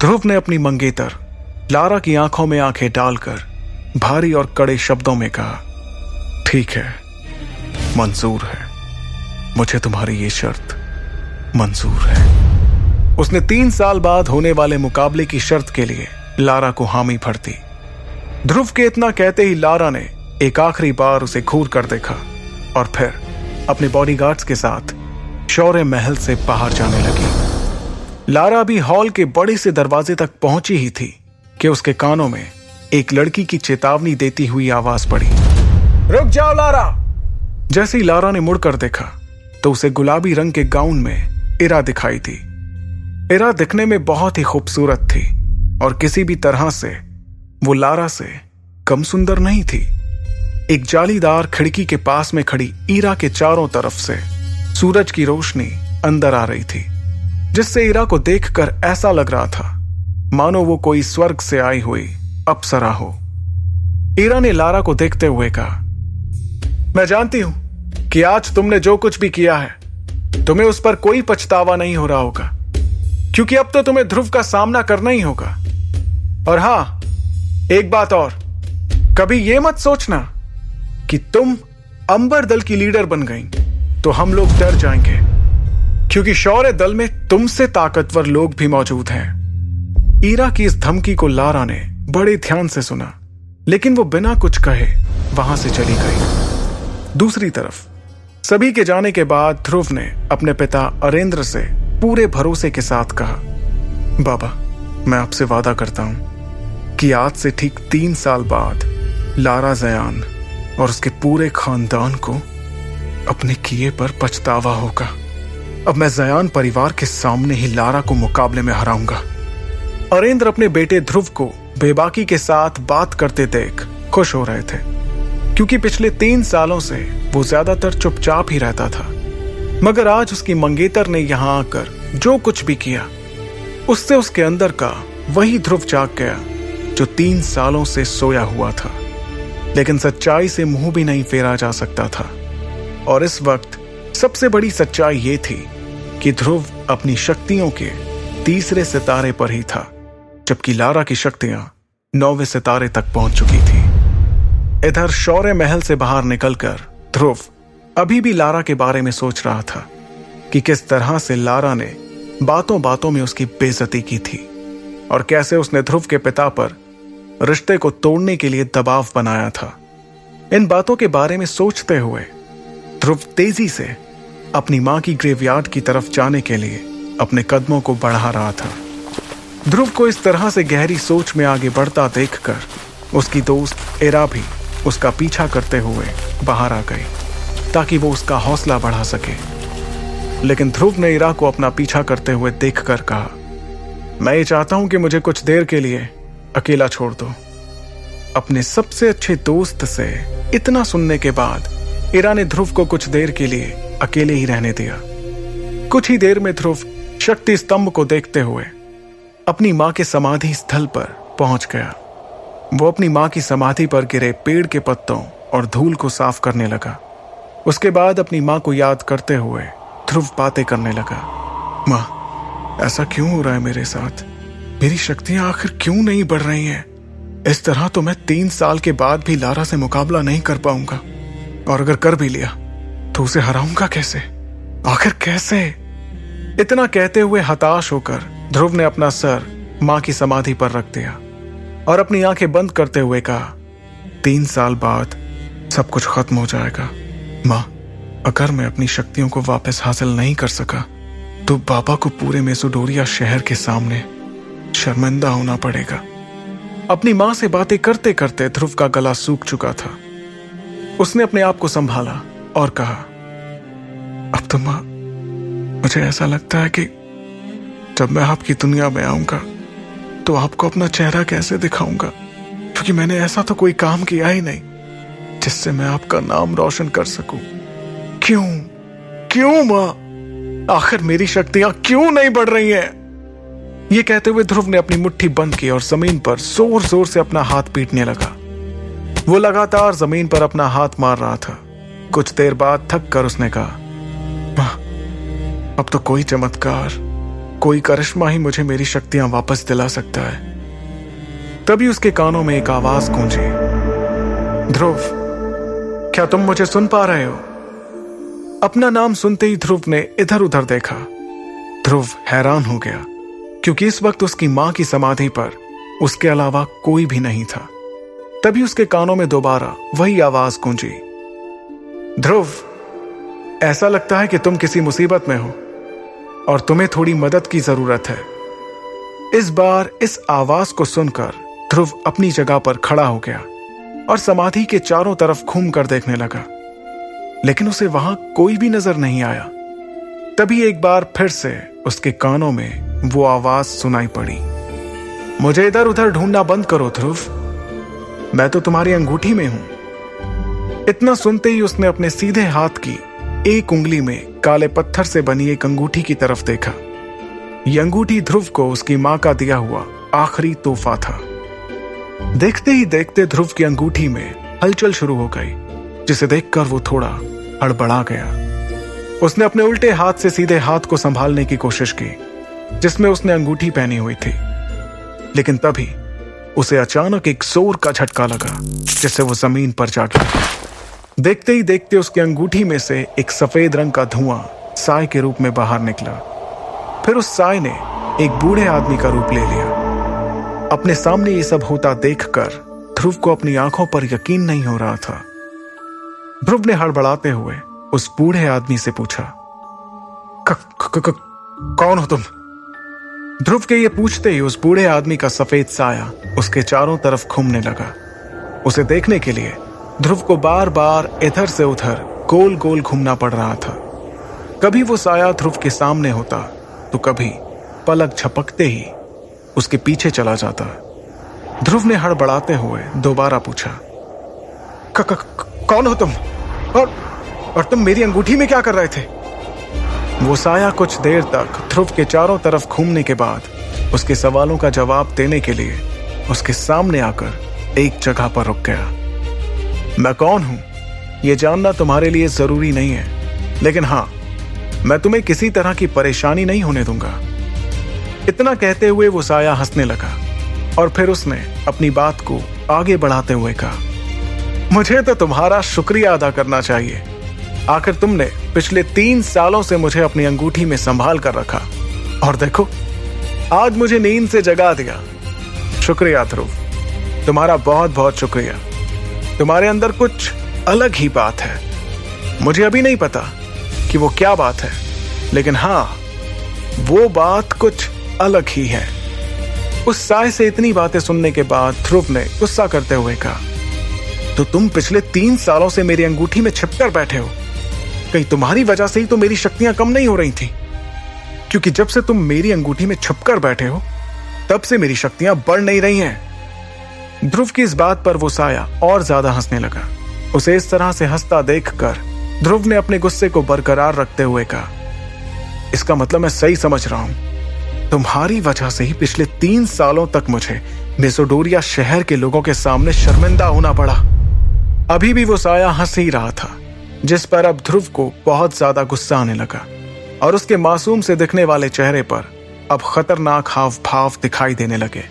ध्रुव ने अपनी मंगेतर लारा की आंखों में आंखें डालकर भारी और कड़े शब्दों में कहा, ठीक है, मंजूर है, मुझे तुम्हारी ये शर्त मंजूर है। उसने 3 साल बाद होने वाले मुकाबले की शर्त के लिए लारा को हामी भर दी। ध्रुव के इतना कहते ही लारा ने एक आखिरी बार उसे घूर कर देखा और फिर अपने बॉडीगार्ड्स के साथ शौर्य महल से बाहर जाने लगी। लारा भी हॉल के बड़े से दरवाजे तक पहुंची ही थी कि उसके कानों में एक लड़की की चेतावनी देती हुई आवाज पड़ी, रुक जाओ लारा। जैसे ही लारा ने मुड़कर देखा तो उसे गुलाबी रंग के गाउन में इरा दिखाई थी। इरा दिखने में बहुत ही खूबसूरत थी और किसी भी तरह से वो लारा से कम सुंदर नहीं थी। एक जालीदार खिड़की के पास में खड़ी इरा के चारों तरफ से सूरज की रोशनी अंदर आ रही थी, जिससे इरा को देखकर ऐसा लग रहा था मानो वो कोई स्वर्ग से आई हुई अप्सरा हो। इरा ने लारा को देखते हुए कहा, मैं जानती हूं कि आज तुमने जो कुछ भी किया है तुम्हें उस पर कोई पछतावा नहीं हो रहा होगा, क्योंकि अब तो तुम्हें ध्रुव का सामना करना ही होगा। और हां, एक बात और, कभी यह मत सोचना कि तुम अंबर दल की लीडर बन गई तो हम लोग डर जाएंगे, क्योंकि शौर्य दल में तुमसे ताकतवर लोग भी मौजूद हैं। इरा की इस धमकी को लारा ने बड़े ध्यान से सुना, लेकिन वो बिना कुछ कहे वहां से चली गई। दूसरी तरफ सभी के जाने के बाद ध्रुव ने अपने पिता अरेंद्र से पूरे भरोसे के साथ कहा, बाबा, मैं आपसे वादा करता हूं कि आज से ठीक 3 साल बाद लारा जयान और उसके पूरे खानदान को अपने किए पर पछतावा होगा। अब मैं जयान परिवार के सामने ही लारा को मुकाबले में हराऊंगा। अरेंद्र अपने बेटे ध्रुव को बेबाकी के साथ बात करते देख खुश हो रहे थे, क्योंकि पिछले 3 सालों से वो ज्यादातर चुपचाप ही रहता था। मगर आज उसकी मंगेतर ने यहां आकर जो कुछ भी किया, उससे उसके अंदर का वही ध्रुव जाग गया जो 3 सालों से सोया हुआ था। लेकिन सच्चाई से मुंह भी नहीं फेरा जा सकता था, और इस वक्त सबसे बड़ी सच्चाई ये थी कि ध्रुव अपनी शक्तियों के 3रे सितारे पर ही था, जबकि लारा की शक्तियां 9वें सितारे तक पहुंच चुकी थी। इधर शौर्य महल से बाहर निकलकर ध्रुव अभी भी लारा के बारे में सोच रहा था कि किस तरह से लारा ने बातों बातों में उसकी बेइज्जती की थी और कैसे उसने ध्रुव के पिता पर रिश्ते को तोड़ने के लिए दबाव बनाया था। इन बातों के बारे में सोचते हुए ध्रुव तेजी से अपनी मां की ग्रेवयार्ड की तरफ जाने के लिए अपने कदमों को बढ़ा रहा था। ध्रुव को इस तरह से गहरी सोच में आगे बढ़ता देखकर उसकी दोस्त इरा भी उसका पीछा करते हुए बाहर आ गई, ताकि वो उसका हौसला बढ़ा सके। लेकिन ध्रुव ने इरा को अपना पीछा करते हुए देखकर कहा, मैं ये चाहता हूं कि मुझे कुछ देर के लिए अकेला छोड़ दो। अपने सबसे अच्छे दोस्त से इतना सुनने के बाद इरा ने ध्रुव को कुछ देर के लिए अकेले ही रहने दिया। कुछ ही देर में ध्रुव शक्ति स्तंभ को देखते हुए अपनी मां के समाधि स्थल पर पहुंच गया। वो अपनी मां की समाधि पर गिरे पेड़ के पत्तों और धूल को साफ करने लगा। उसके बाद अपनी मां को याद करते हुए ध्रुव बातें करने लगा। मां, ऐसा क्यों हो रहा है मेरे साथ? मेरी शक्तियां आखिर क्यों नहीं बढ़ रही हैं? इस तरह तो मैं 3 साल के बाद भी लारा से मुकाबला नहीं कर पाऊंगा, और अगर कर भी लिया तो उसे हराऊंगा कैसे? आखिर कैसे? इतना कहते हुए हताश होकर ध्रुव ने अपना सर मां की समाधि पर रख दिया और अपनी आंखें बंद करते हुए कहा, 3 साल बाद सब कुछ खत्म हो जाएगा। मां, अगर मैं अपनी शक्तियों को वापस हासिल नहीं कर सका तो बाबा को पूरे मेसोडोरिया शहर के सामने शर्मिंदा होना पड़ेगा। अपनी मां से बातें करते करते ध्रुव का गला सूख चुका था। उसने अपने आप को संभाला और कहा, अब तो मां, मुझे ऐसा लगता है कि जब मैं आपकी दुनिया में आऊंगा तो आपको अपना चेहरा कैसे दिखाऊंगा, क्योंकि मैंने ऐसा तो कोई काम किया ही नहीं जिससे मैं आपका नाम रोशन कर सकूं। क्यों क्यों मां? आखिर मेरी शक्तियां क्यों नहीं बढ़ रही हैं? ये कहते हुए ध्रुव ने अपनी मुट्ठी बंद की और जमीन पर जोर जोर से अपना हाथ पीटने लगा। वो लगातार जमीन पर अपना हाथ मार रहा था। कुछ देर बाद थक कर उसने कहा, मां, अब तो कोई चमत्कार कोई करिश्मा ही मुझे मेरी शक्तियां वापस दिला सकता है। तभी उसके कानों में एक आवाज गूंजी, ध्रुव, क्या तुम मुझे सुन पा रहे हो? अपना नाम सुनते ही ध्रुव ने इधर उधर देखा। ध्रुव हैरान हो गया क्योंकि इस वक्त उसकी मां की समाधि पर उसके अलावा कोई भी नहीं था। तभी उसके कानों में दोबारा वही आवाज गूंजी, ध्रुव, ऐसा लगता है कि तुम किसी मुसीबत में हो और तुम्हें थोड़ी मदद की जरूरत है। इस बार इस आवाज को सुनकर ध्रुव अपनी जगह पर खड़ा हो गया और समाधि के चारों तरफ घूम कर देखने लगा, लेकिन उसे वहां कोई भी नजर नहीं आया। तभी एक बार फिर से उसके कानों में वो आवाज सुनाई पड़ी, मुझे इधर उधर ढूंढना बंद करो ध्रुव, मैं तो तुम्हारी अंगूठी में हूं। इतना सुनते ही उसने अपने सीधे हाथ की एक उंगली में काले पत्थर से बनी एक अंगूठी की तरफ देखा। यह अंगूठी ध्रुव को उसकी मां का दिया हुआ आखिरी तोहफा था। देखते ही देखते ध्रुव की अंगूठी में हलचल शुरू हो गई, जिसे देखकर वो थोड़ा हड़बड़ा गया। उसने अपने उल्टे हाथ से सीधे हाथ को संभालने की कोशिश की जिसमें उसने अंगूठी पहनी हुई थी, लेकिन तभी उसे अचानक एक जोर का झटका लगा जिससे वो जमीन पर जा गिरा। देखते ही देखते उसकी अंगूठी में से एक सफेद रंग का धुआं साय के रूप में बाहर निकला। फिर उस साय ने एक बूढ़े आदमी का रूप ले लिया। अपने सामने ये सब होता देखकर ध्रुव को अपनी आंखों पर यकीन नहीं हो रहा था। ध्रुव ने हड़बड़ाते हुए उस बूढ़े आदमी से पूछा, कौन हो तुम? ध्रुव के ये पूछते ही उस बूढ़े आदमी का सफेद साया उसके चारों तरफ घूमने लगा। उसे देखने के लिए ध्रुव को बार बार इधर से उधर गोल गोल घूमना पड़ रहा था। कभी वो साया ध्रुव के सामने होता तो कभी पलक झपकते ही उसके पीछे चला जाता। ध्रुव ने हड़बड़ाते हुए दोबारा पूछा, कौन हो तुम? और तुम मेरी अंगूठी में क्या कर रहे थे? वो साया कुछ देर तक ध्रुव के चारों तरफ घूमने के बाद उसके सवालों का जवाब देने के लिए उसके सामने आकर एक जगह पर रुक गया। मैं कौन हूं यह जानना तुम्हारे लिए जरूरी नहीं है, लेकिन हां, मैं तुम्हें किसी तरह की परेशानी नहीं होने दूंगा। इतना कहते हुए वो साया हंसने लगा और फिर उसने अपनी बात को आगे बढ़ाते हुए कहा, मुझे तो तुम्हारा शुक्रिया अदा करना चाहिए। आखिर तुमने पिछले 3 सालों से मुझे अपनी अंगूठी में संभाल कर रखा और देखो, आज मुझे नींद से जगा दिया। शुक्रिया ध्रुव, तुम्हारा बहुत बहुत शुक्रिया। तुम्हारे अंदर कुछ अलग ही बात है। मुझे अभी नहीं पता कि वो क्या बात है, लेकिन हां, वो बात कुछ अलग ही है। उस साय से इतनी बातें सुनने के बाद ध्रुव ने गुस्सा करते हुए कहा, तो तुम पिछले 3 सालों से मेरी अंगूठी में छिपकर बैठे हो। कहीं तुम्हारी वजह से ही तो मेरी शक्तियां कम नहीं हो रही थी, क्योंकि जब से तुम मेरी अंगूठी में छिपकर बैठे हो तब से मेरी शक्तियां बढ़ नहीं रही हैं। ध्रुव की इस बात पर वो साया और ज्यादा हंसने लगा। उसे इस तरह से हंसता देखकर ध्रुव ने अपने गुस्से को बरकरार रखते हुए कहा, इसका मतलब मैं सही समझ रहा हूं, तुम्हारी वजह से ही पिछले 3 सालों तक मुझे मेसोडोरिया शहर के लोगों के सामने शर्मिंदा होना पड़ा। अभी भी वो साया हंस ही रहा था, जिस पर अब ध्रुव को बहुत ज्यादा गुस्सा आने लगा और उसके मासूम से दिखने वाले चेहरे पर अब खतरनाक हाव भाव दिखाई देने लगे।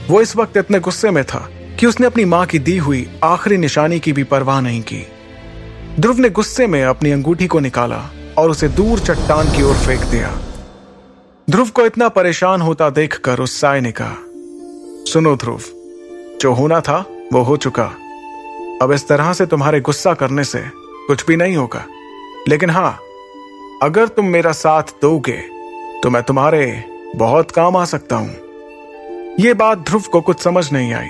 वो इस वक्त इतने गुस्से में था कि उसने अपनी मां की दी हुई आखिरी निशानी की भी परवाह नहीं की। ध्रुव ने गुस्से में अपनी अंगूठी को निकाला और उसे दूर चट्टान की ओर फेंक दिया। ध्रुव को इतना परेशान होता देखकर उस साय ने कहा, सुनो ध्रुव, जो होना था वो हो चुका। अब इस तरह से तुम्हारे गुस्सा करने से कुछ भी नहीं होगा, लेकिन हां, अगर तुम मेरा साथ दोगे तो मैं तुम्हारे बहुत काम आ सकता हूं। यह बात ध्रुव को कुछ समझ नहीं आई।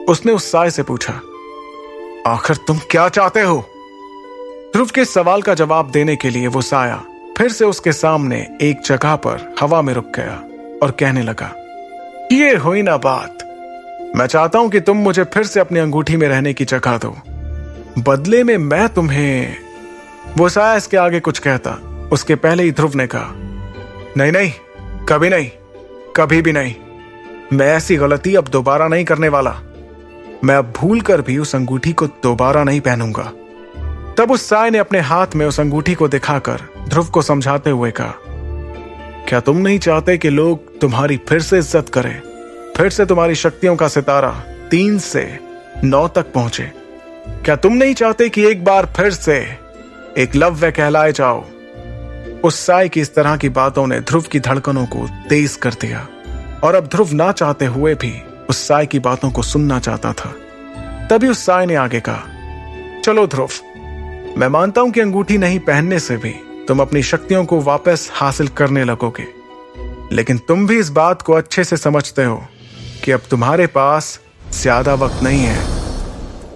उसने उस साय से पूछा, आखिर तुम क्या चाहते हो? ध्रुव के सवाल का जवाब देने के लिए वो साया फिर से उसके सामने एक जगह पर हवा में रुक गया और कहने लगा, ये हुई ना बात। मैं चाहता हूं कि तुम मुझे फिर से अपनी अंगूठी में रहने की जगह दो, बदले में मैं तुम्हें। वो साया इसके आगे कुछ कहता उसके पहले ही ध्रुव ने कहा, नहीं नहीं, कभी नहीं, कभी भी नहीं। मैं ऐसी गलती अब दोबारा नहीं करने वाला। मैं अब भूल कर भी उस अंगूठी को दोबारा नहीं पहनूंगा। तब उस साय ने अपने हाथ में उस अंगूठी को दिखाकर ध्रुव को समझाते हुए कहा, क्या तुम नहीं चाहते कि लोग तुम्हारी फिर से इज्जत करें, फिर से तुम्हारी शक्तियों का सितारा 3 से 9 तक पहुंचे? क्या तुम नहीं चाहते कि एक बार फिर से एकलव्य कहलाए जाओ? उस साय की इस तरह की बातों ने ध्रुव की धड़कनों को तेज कर दिया और अब ध्रुव ना चाहते हुए भी उस साय की बातों को सुनना चाहता था। तभी उस साय ने आगे कहा, चलो ध्रुव, मैं मानता हूं कि अंगूठी नहीं पहनने से भी तुम अपनी शक्तियों को वापस हासिल करने लगोगे, लेकिन तुम भी इस बात को अच्छे से समझते हो कि अब तुम्हारे पास ज्यादा वक्त नहीं है।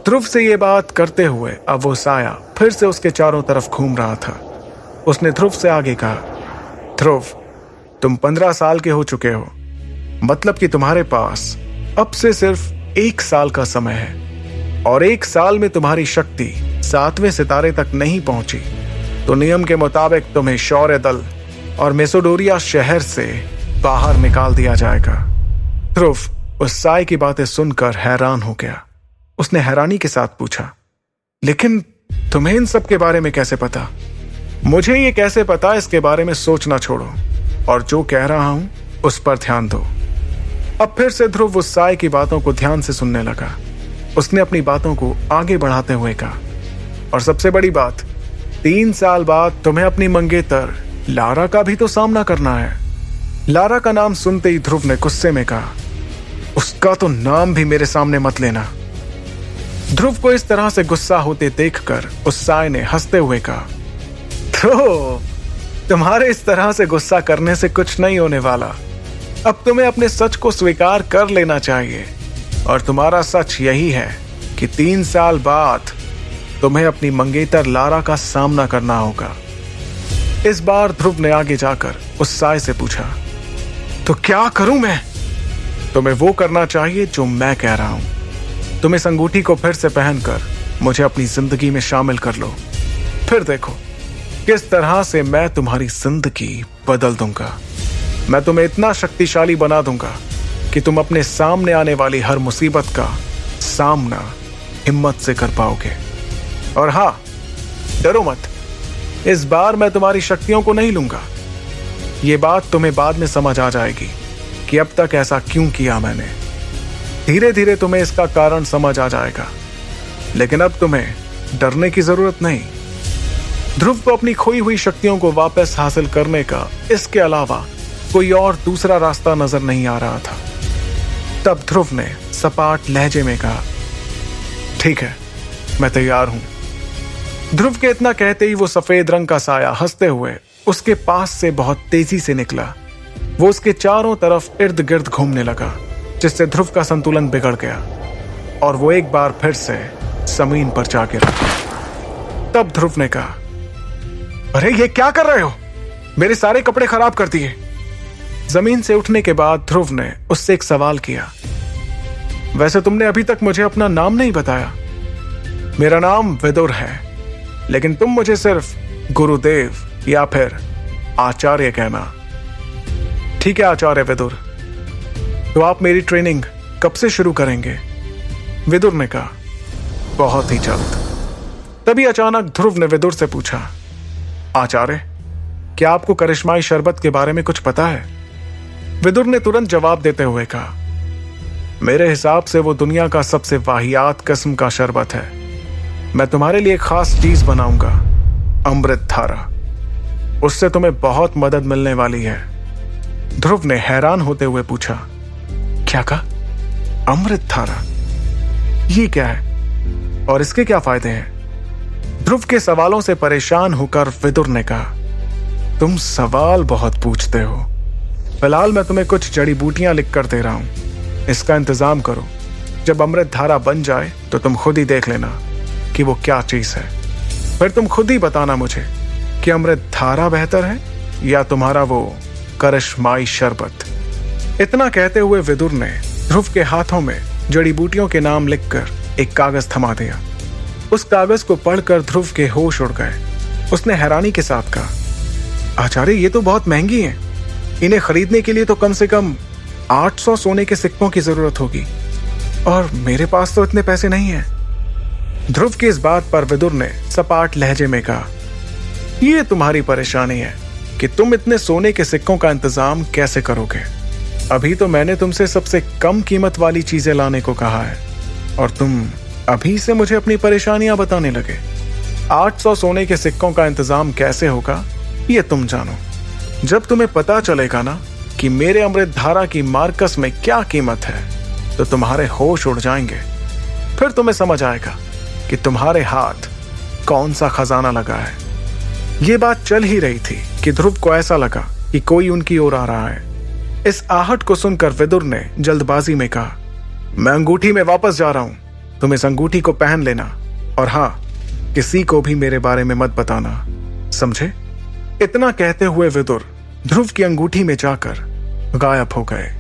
ध्रुव से यह बात करते हुए अब वो साया फिर से उसके चारों तरफ घूम रहा था। उसने ध्रुव से आगे कहा, ध्रुव, तुम 15 साल के हो चुके हो, मतलब कि तुम्हारे पास अब से सिर्फ 1 साल का समय है और 1 साल में तुम्हारी शक्ति 7वें सितारे तक नहीं पहुंची तो नियम के मुताबिक तुम्हें शौर्य दल और मेसोडोरिया शहर से बाहर निकाल दिया जाएगा। ध्रुव उस साय की बातें सुनकर हैरान हो गया। उसने हैरानी के साथ पूछा, लेकिन तुम्हें इन सब के बारे में कैसे पता? मुझे ये कैसे पता, इसके बारे में सोचना छोड़ो और जो कह रहा हूं उस पर ध्यान दो। अब फिर से ध्रुव उस साय की बातों को ध्यान से सुनने लगा। उसने अपनी बातों को आगे बढ़ाते हुए कहा, और सबसे बड़ी बात, 3 साल बाद तुम्हें अपनी मंगेतर लारा का भी तो सामना करना है। लारा का नाम सुनते ही ध्रुव ने गुस्से में कहा, उसका तो नाम भी मेरे सामने मत लेना। ध्रुव को इस तरह से गुस्सा होते देखकर उस साय ने हंसते हुए कहा, तो तुम्हारे इस तरह से गुस्सा करने से कुछ नहीं होने वाला। अब तुम्हें अपने सच को स्वीकार कर लेना चाहिए और तुम्हारा सच यही है कि 3 साल बाद तुम्हें अपनी मंगेतर लारा का सामना करना होगा। इस बार ध्रुव ने आगे जाकर उस साय से पूछा, तो क्या करूं मैं? तुम्हें वो करना चाहिए जो मैं कह रहा हूं। तुम इस अंगूठी को फिर से पहनकर मुझे अपनी जिंदगी में शामिल कर लो, फिर देखो किस तरह से मैं तुम्हारी जिंदगी बदल दूंगा। मैं तुम्हें इतना शक्तिशाली बना दूंगा कि तुम अपने सामने आने वाली हर मुसीबत का सामना हिम्मत से कर पाओगे। और हां, डरो मत, इस बार मैं तुम्हारी शक्तियों को नहीं लूंगा। यह बात तुम्हें बाद में समझ आ जाएगी कि अब तक ऐसा क्यों किया मैंने। धीरे धीरे तुम्हें इसका कारण समझ आ जाएगा, लेकिन अब तुम्हें डरने की जरूरत नहीं। ध्रुव को अपनी खोई हुई शक्तियों को वापस हासिल करने का इसके अलावा कोई और दूसरा रास्ता नजर नहीं आ रहा था। तब ध्रुव ने सपाट लहजे में कहा, ठीक है, मैं तैयार हूं। ध्रुव के इतना कहते ही वो सफेद रंग का साया हंसते हुए उसके पास से बहुत तेजी से निकला। वो उसके चारों तरफ इर्द गिर्द घूमने लगा, जिससे ध्रुव का संतुलन बिगड़ गया और वो एक बार फिर से जमीन पर जा गिरा। तब ध्रुव ने कहा, अरे ये क्या कर रहे हो? मेरे सारे कपड़े खराब कर दिए। जमीन से उठने के बाद ध्रुव ने उससे एक सवाल किया, वैसे तुमने अभी तक मुझे अपना नाम नहीं बताया। मेरा नाम विदुर है, लेकिन तुम मुझे सिर्फ गुरुदेव या फिर आचार्य कहना। ठीक है आचार्य विदुर, तो आप मेरी ट्रेनिंग कब से शुरू करेंगे? विदुर ने कहा, बहुत ही जल्द। तभी अचानक ध्रुव ने विदुर से पूछा, आचार्य, क्या आपको करिश्माई शरबत के बारे में कुछ पता है? विदुर ने तुरंत जवाब देते हुए कहा, मेरे हिसाब से वो दुनिया का सबसे वाहियात किस्म का शरबत है। मैं तुम्हारे लिए खास चीज बनाऊंगा, अमृत धारा। उससे तुम्हें बहुत मदद मिलने वाली है। ध्रुव ने हैरान होते हुए पूछा, क्या कहा? अमृत धारा? ये क्या है और इसके क्या फायदे हैं? ध्रुव के सवालों से परेशान होकर विदुर ने कहा, तुम सवाल बहुत पूछते हो। फिलहाल मैं तुम्हें कुछ जड़ी बूटियां लिख कर दे रहा हूं, इसका इंतजाम करो। जब अमृत धारा बन जाए तो तुम खुद ही देख लेना कि वो क्या चीज है। फिर तुम खुद ही बताना मुझे कि अमृत धारा बेहतर है या तुम्हारा वो करिश्माई शरबत। इतना कहते हुए विदुर ने ध्रुव के हाथों में जड़ी बूटियों के नाम लिखकर एक कागज थमा दिया। उस कागज को पढ़कर ध्रुव के होश उड़ गए। उसने हैरानी के साथ कहा, आचार्य, ये तो बहुत महंगी हैं। इन्हें खरीदने के लिए तो कम से कम 800 सोने के सिक्कों की जरूरत होगी और मेरे पास तो इतने पैसे नहीं हैं। ध्रुव की इस बात पर विदुर ने सपाट लहजे में कहा, ये तुम्हारी परेशानी है, कि तुम इतने सोने के सिक्कों का इंतजाम कैसे करोगे। अभी तो मैंने तुमसे सबसे कम कीमत वाली चीजें लाने को कहा है और तुम अभी से मुझे अपनी परेशानियां बताने लगे। 800 सोने के सिक्कों का इंतजाम कैसे होगा ये तुम जानो। जब तुम्हें पता चलेगा ना कि मेरे अमृत धारा की मार्कस में क्या कीमत है तो तुम्हारे होश उड़ जाएंगे। फिर तुम्हें समझ आएगा कि तुम्हारे हाथ कौन सा खजाना लगा है। ये बात चल ही रही थी कि ध्रुव को ऐसा लगा कि कोई उनकी ओर आ रहा है। इस आहट को सुनकर विदुर ने जल्दबाजी में कहा, मैं अंगूठी में वापस जा रहा हूं, तुम इस अंगूठी को पहन लेना और हां, किसी को भी मेरे बारे में मत बताना, समझे। इतना कहते हुए विदुर ध्रुव की अंगूठी में जाकर गायब हो गए।